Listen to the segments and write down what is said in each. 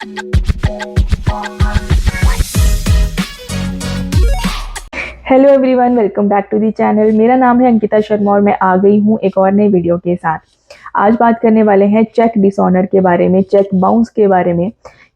Hello everyone, welcome back to the channel. मेरा नाम है अंकिता शर्मा और मैं आ गई हूँ एक और नए वीडियो के साथ। आज बात करने वाले हैं चेक डिसऑनर के बारे में, चेक बाउंस के बारे में।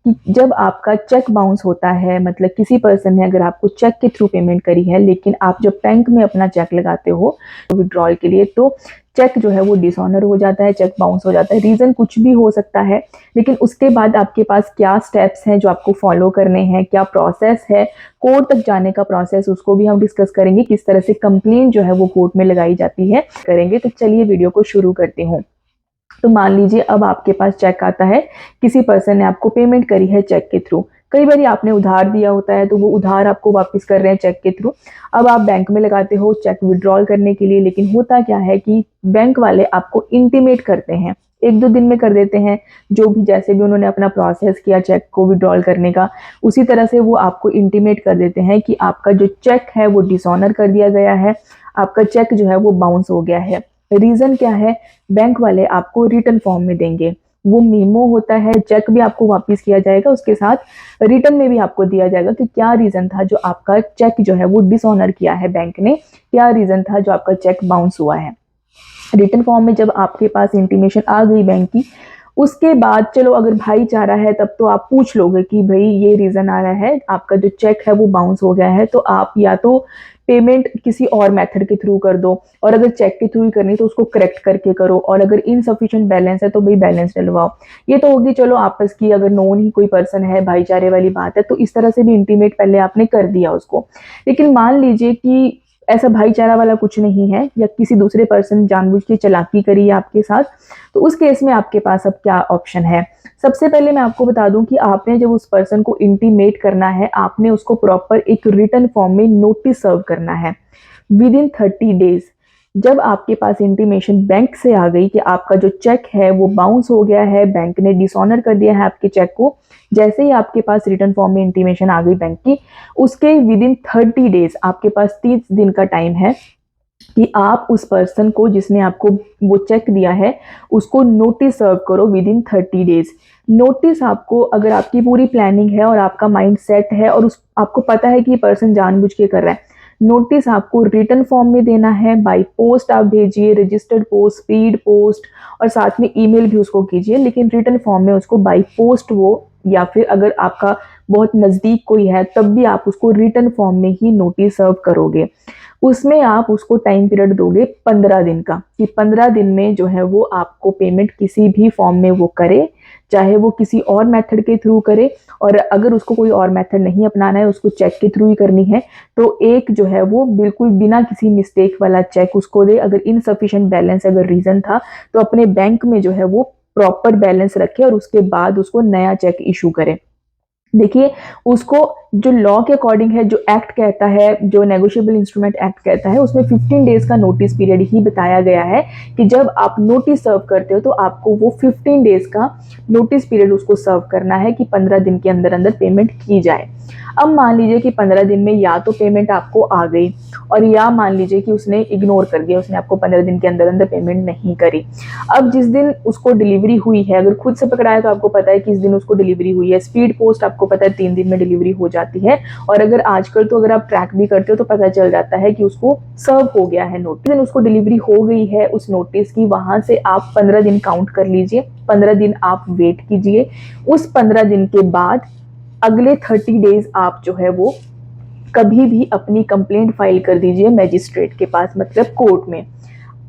कि जब आपका चेक बाउंस होता है, मतलब किसी पर्सन ने अगर आपको चेक के थ्रू पेमेंट करी है, लेकिन आप जब बैंक में अपना चेक लगाते हो विड्रॉल के लिए, तो चेक जो है वो डिसऑनर हो जाता है, चेक बाउंस हो जाता है। रीज़न कुछ भी हो सकता है, लेकिन उसके बाद आपके पास क्या स्टेप्स हैं जो आपको फॉलो करने हैं, क्या प्रोसेस है, कोर्ट तक जाने का प्रोसेस, उसको भी हम डिस्कस करेंगे। किस तरह से कंप्लेंट जो है वो कोर्ट में लगाई जाती है करेंगे। तो चलिए वीडियो को शुरू करती हूँ। तो मान लीजिए अब आपके पास चेक आता है, किसी पर्सन ने आपको पेमेंट करी है चेक के थ्रू। कई बार आपने उधार दिया होता है तो वो उधार आपको वापस कर रहे हैं चेक के थ्रू। अब आप बैंक में लगाते हो चेक विड्रॉल करने के लिए, लेकिन होता क्या है कि बैंक वाले आपको इंटीमेट करते हैं, एक दो दिन में कर देते हैं। जो भी जैसे भी उन्होंने अपना प्रोसेस किया चेक को विड्रॉल करने का, उसी तरह से वो आपको इंटीमेट कर देते हैं कि आपका जो चेक है वो डिसऑनर कर दिया गया है, आपका चेक जो है वो बाउंस हो गया है। रीज़न क्या है? बैंक वाले आपको रिटर्न फॉर्म में देंगे। वो मेमो होता है, चेक भी आपको वापस किया जाएगा, उसके साथ रिटर्न में भी आपको दिया जाएगा कि क्या रीज़न था जो आपका चेक जो है वो डिसऑनर किया है बैंक ने, क्या रीज़न था जो आपका चेक बाउंस हुआ है। रिटर्न फॉर्म में जब आपके पास इंटीमेशन आ गई बैंक की, उसके बाद चलो अगर भाईचारा है तब तो आप पूछ लोगे कि भाई ये रीज़न आ रहा है, आपका जो चेक है वो बाउंस हो गया है, तो आप या तो पेमेंट किसी और मेथड के थ्रू कर दो, और अगर चेक के थ्रू ही करनी तो उसको करेक्ट करके करो, और अगर इनसफिशिएंट बैलेंस है तो भाई बैलेंस डलवाओ। ये तो होगी चलो आपस की, अगर नोन ही कोई पर्सन है, भाईचारे वाली बात है, तो इस तरह से भी इंटीमेट पहले आपने कर दिया उसको। लेकिन मान लीजिए कि ऐसा भाईचारा वाला कुछ नहीं है, या किसी दूसरे पर्सन जानबूझ के चालाकी करी है आपके साथ, तो उस केस में आपके पास अब क्या ऑप्शन है। सबसे पहले मैं आपको बता दूं कि आपने जब उस पर्सन को इंटीमेट करना है, आपने उसको प्रॉपर एक रिटर्न फॉर्म में नोटिस सर्व करना है विद इन 30 डेज। जब आपके पास इंटीमेशन बैंक से आ गई कि आपका जो चेक है वो बाउंस हो गया है, बैंक ने डिसऑनर कर दिया है आपके चेक को, जैसे ही आपके पास रिटर्न फॉर्म में इंटीमेशन आ गई बैंक की, उसके विद इन 30 डेज आपके पास 30 दिन का टाइम है कि आप उस पर्सन को जिसने आपको वो चेक दिया है उसको नोटिस सर्व करो विद इन 30 डेज। नोटिस आपको, अगर आपकी पूरी प्लानिंग है और आपका माइंड सेट है और उस आपको पता है कि ये पर्सन जानबूझ के कर रहा है, नोटिस आपको रिटर्न फॉर्म में देना है। बाय पोस्ट आप भेजिए, रजिस्टर्ड पोस्ट, स्पीड पोस्ट, और साथ में ईमेल भी उसको कीजिए, लेकिन रिटर्न फॉर्म में उसको बाय पोस्ट वो, या फिर अगर आपका बहुत नज़दीक कोई है तब भी आप उसको रिटर्न फॉर्म में ही नोटिस सर्व करोगे। उसमें आप उसको टाइम पीरियड दोगे 15 दिन का, कि 15 दिन में जो है वो आपको पेमेंट किसी भी फॉर्म में वो करे, चाहे वो किसी और मेथड के थ्रू करे, और अगर उसको कोई और मेथड नहीं अपनाना है, उसको चेक के थ्रू ही करनी है, तो एक जो है वो बिल्कुल बिना किसी मिस्टेक वाला चेक उसको दे। अगर इनसफिशिएंट बैलेंस अगर रीज़न था तो अपने बैंक में जो है वो प्रॉपर बैलेंस रखे और उसके बाद उसको नया चेक इशू करे। देखिए, उसको जो लॉ के अकॉर्डिंग है, जो एक्ट कहता है, जो नेगोशिएबल इंस्ट्रूमेंट एक्ट कहता है, उसमें 15 डेज का नोटिस पीरियड ही बताया गया है कि जब आप नोटिस सर्व करते हो तो आपको वो 15 डेज का नोटिस पीरियड उसको सर्व करना है कि 15 दिन के अंदर अंदर पेमेंट की जाए। अब मान लीजिए कि 15 दिन में या तो पेमेंट आपको आ गई, और या मान लीजिए कि उसने इग्नोर कर दिया, उसने आपको 15 दिन के अंदर अंदर पेमेंट नहीं करी। अब जिस दिन उसको डिलीवरी हुई है, अगर खुद से पकड़ाया तो आपको पता है कि इस दिन उसको डिलीवरी हुई है। स्पीड पोस्ट आपको पता है 3 दिन में डिलीवरी हो जाती है, और अगर आजकल तो अगर आप ट्रैक भी करते हो तो पता चल जाता है कि उसको सर्व हो गया है नोटिस। दिन उसको डिलीवरी हो गई है उस नोटिस की, वहां से आप 15 दिन काउंट कर लीजिए, 15 दिन आप वेट कीजिए। उस 15 दिन के बाद अगले 30 डेज आप जो है वो कभी भी अपनी कंप्लेंट फाइल कर दीजिए मैजिस्ट्रेट के पास, मतलब कोर्ट में।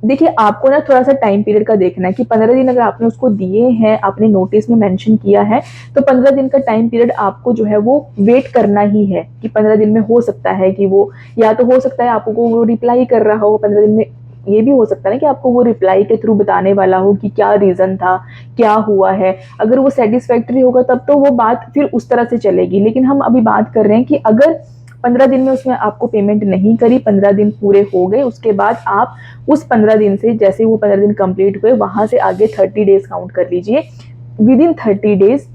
देखिए, आपको ना थोड़ा सा टाइम पीरियड का देखना है कि 15 दिन अगर आपने उसको दिए हैं, आपने नोटिस में मेंशन किया है, तो 15 दिन का टाइम पीरियड आपको जो है वो वेट करना ही है। कि 15 दिन में हो सकता है कि वो, या तो हो सकता है आपको वो रिप्लाई कर रहा हो 15 दिन में, ये भी हो सकता है ना कि आपको वो रिप्लाई के थ्रू बताने वाला हो कि क्या रीज़न था, क्या हुआ है। अगर वो सेटिस्फैक्ट्री होगा तब तो वो बात फिर उस तरह से चलेगी। लेकिन हम अभी बात कर रहे हैं कि अगर 15 दिन में उसने आपको पेमेंट नहीं करी, 15 दिन पूरे हो गए, उसके बाद आप उस 15 दिन से, जैसे वो 15 दिन कंप्लीट हुए, वहां से आगे 30 डेज काउंट कर लीजिए। विद इन 30 डेज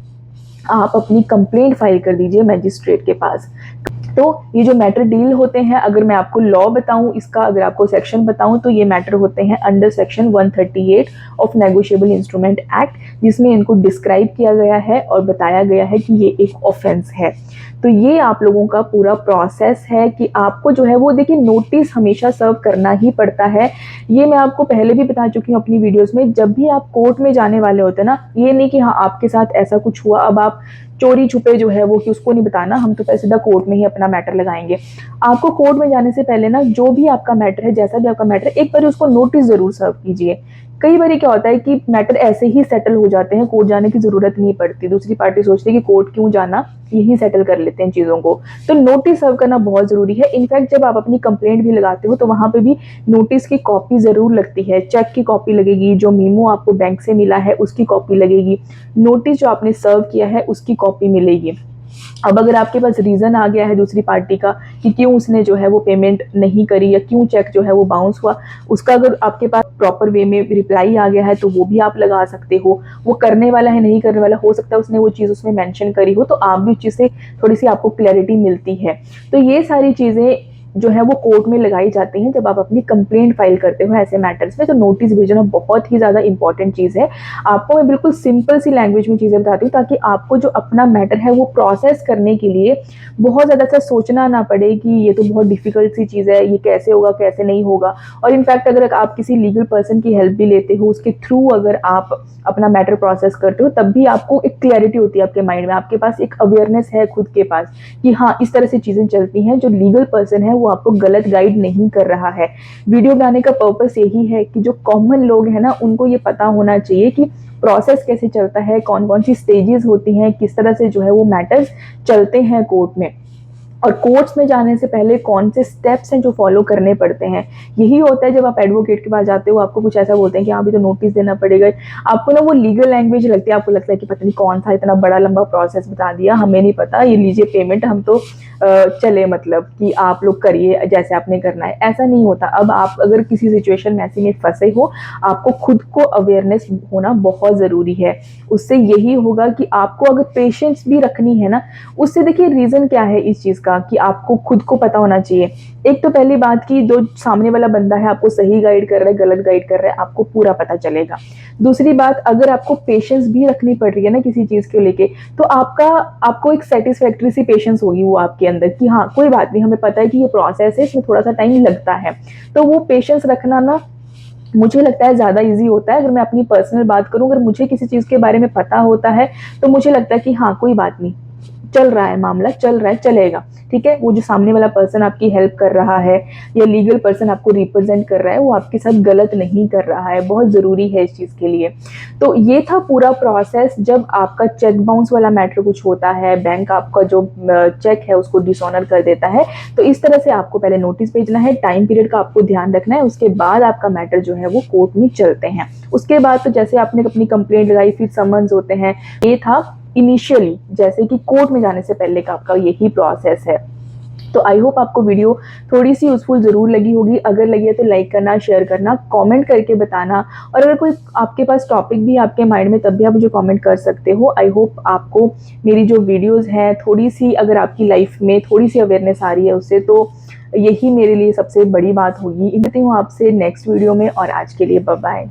आप अपनी कंप्लेंट फाइल कर दीजिए मैजिस्ट्रेट के पास। तो ये जो मैटर डील होते हैं, अगर मैं आपको लॉ बताऊं इसका, अगर आपको सेक्शन बताऊं, तो ये मैटर होते हैं under section 138 of negotiable instrument act, जिसमें इनको डिस्क्राइब किया गया है और बताया गया है कि ये एक ऑफेंस है। तो ये आप लोगों का पूरा प्रोसेस है कि आपको जो है वो देखिए नोटिस हमेशा सर्व करना ही पड़ता है। ये मैं आपको पहले भी बता चुकी हूँ अपनी वीडियोस में, जब भी आप कोर्ट में जाने वाले होते हैं ना, ये नहीं कि हाँ आपके साथ ऐसा कुछ हुआ अब आप चोरी छुपे जो है वो कि उसको नहीं बताना, हम तो सीधा कोर्ट में ही अपना मैटर लगाएंगे। आपको कोर्ट में जाने से पहले ना जो भी आपका मैटर है, जैसा भी आपका मैटर है, एक बार उसको नोटिस जरूर सर्व कीजिए। कई बार क्या होता है कि मैटर ऐसे ही सेटल हो जाते हैं, कोर्ट जाने की जरूरत नहीं पड़ती, दूसरी पार्टी सोचती है कि कोर्ट क्यों जाना, यही सेटल कर लेते हैं चीजों को। तो नोटिस सर्व करना बहुत जरूरी है। इनफैक्ट जब आप अपनी कंप्लेंट भी लगाते हो तो वहां पे भी नोटिस की कॉपी जरूर लगती है, चेक की कॉपी लगेगी, जो मीमो आपको बैंक से मिला है उसकी कॉपी लगेगी, नोटिस जो आपने सर्व किया है उसकी कॉपी मिलेगी। अब अगर आपके पास रीजन आ गया है दूसरी पार्टी का कि क्यों उसने जो है वो पेमेंट नहीं करी या क्यों चेक जो है वो बाउंस हुआ, उसका अगर आपके पास प्रॉपर वे में रिप्लाई आ गया है तो वो भी आप लगा सकते हो। वो करने वाला है नहीं करने वाला, हो सकता है उसने वो चीज़ उसमें मेंशन करी हो, तो आप भी उस चीज़ से थोड़ी सी आपको क्लैरिटी मिलती है। तो ये सारी चीज़ें जो है वो कोर्ट में लगाई जाती हैं जब आप अपनी कंप्लेंट फाइल करते हो ऐसे मैटर्स में। तो नोटिस भेजना बहुत ही ज़्यादा इंपॉर्टेंट चीज़ है। आपको मैं बिल्कुल सिंपल सी लैंग्वेज में चीज़ें बताती हूँ ताकि आपको जो अपना मैटर है वो प्रोसेस करने के लिए बहुत ज़्यादा सा सोचना ना पड़े कि ये तो बहुत डिफिकल्ट सी चीज़ है, ये कैसे होगा कैसे नहीं होगा। और इनफैक्ट अगर आप किसी लीगल पर्सन की हेल्प भी लेते हो, उसके थ्रू अगर आप अपना मैटर प्रोसेस करते हो, तब भी आपको एक क्लैरिटी होती है आपके माइंड में, आपके पास एक अवेयरनेस है खुद के पास कि हाँ इस तरह से चीज़ें चलती हैं। जो लीगल पर्सन है वो आपको गलत गाइड नहीं कर रहा है। वीडियो बनाने का पर्पस यही है कि जो कॉमन लोग हैं ना, उनको ये पता होना चाहिए कि प्रोसेस कैसे चलता है, कौन कौन सी स्टेजेस होती हैं, किस तरह से जो है वो मैटर्स चलते हैं कोर्ट में, और कोर्ट्स में जाने से पहले कौन से स्टेप्स हैं जो फॉलो करने पड़ते हैं। यही होता है जब आप एडवोकेट के पास जाते हो, आपको कुछ ऐसा बोलते हैं कि हाँ अभी तो नोटिस देना पड़ेगा, आपको ना वो लीगल लैंग्वेज लगती है, आपको लगता है कि पता नहीं कौन सा इतना बड़ा लंबा प्रोसेस बता दिया, हमें नहीं पता, ये लीजिए पेमेंट, हम तो चले, मतलब कि आप लोग करिए जैसे आपने करना है। ऐसा नहीं होता। अब आप अगर किसी सिचुएशन में ऐसे में फंसे हो, आपको खुद को अवेयरनेस होना बहुत ज़रूरी है। उससे यही होगा कि आपको अगर पेशेंस भी रखनी है ना, उससे देखिए रीज़न क्या है इस चीज़ का कि आपको खुद को पता होना चाहिए। एक तो पहली बात कि जो सामने वाला बंदा है आपको सही गाइड कर रहा है गलत गाइड कर रहा है, आपको पूरा पता चलेगा। दूसरी बात, अगर आपको पेशेंस भी रखनी पड़ रही है ना किसी चीज़ को लेके, तो आपको एक सेटिस्फैक्ट्री सी पेशेंस होगी वो आपके अंदर कि हाँ कोई बात नहीं, हमें पता है कि ये प्रोसेस है, इसमें थोड़ा सा टाइम लगता है। तो वो पेशेंस रखना ना मुझे लगता है ज़्यादा इजी होता है। अगर मैं अपनी पर्सनल बात करूँ, अगर मुझे किसी चीज़ के बारे में पता होता है तो मुझे लगता है कि हाँ कोई बात नहीं, चल रहा है मामला, चल रहा है, चलेगा, ठीक है। वो जो सामने वाला पर्सन आपकी हेल्प कर रहा है या लीगल पर्सन आपको रिप्रेजेंट कर रहा है, वो आपके साथ गलत नहीं कर रहा है, बहुत ज़रूरी है इस चीज़ के लिए। तो ये था पूरा प्रोसेस। जब आपका चेक बाउंस वाला मैटर कुछ होता है, बैंक आपका जो चेक है उसको डिसऑनर कर देता है, तो इस तरह से आपको पहले नोटिस भेजना है, टाइम पीरियड का आपको ध्यान रखना है, उसके बाद आपका मैटर जो है वो कोर्ट में चलते हैं। उसके बाद तो जैसे आपने अपनी कंप्लेंट लगाई, फिर समन्स होते हैं। ये था इनिशियली, जैसे कि कोर्ट में जाने से पहले का आपका यही प्रोसेस है। तो आई होप आपको वीडियो थोड़ी सी यूजफुल जरूर लगी होगी। अगर लगी है तो लाइक करना, शेयर करना, कमेंट करके बताना, और अगर कोई आपके पास टॉपिक भी आपके माइंड में, तब भी आप मुझे कमेंट कर सकते हो। आई होप आपको मेरी जो वीडियोस हैं थोड़ी सी, अगर आपकी लाइफ में थोड़ी सी अवेयरनेस आ रही है उससे, तो यही मेरे लिए सबसे बड़ी बात होगी। मिलती हूँ आपसे नेक्स्ट वीडियो में, और आज के लिए बाय बाय।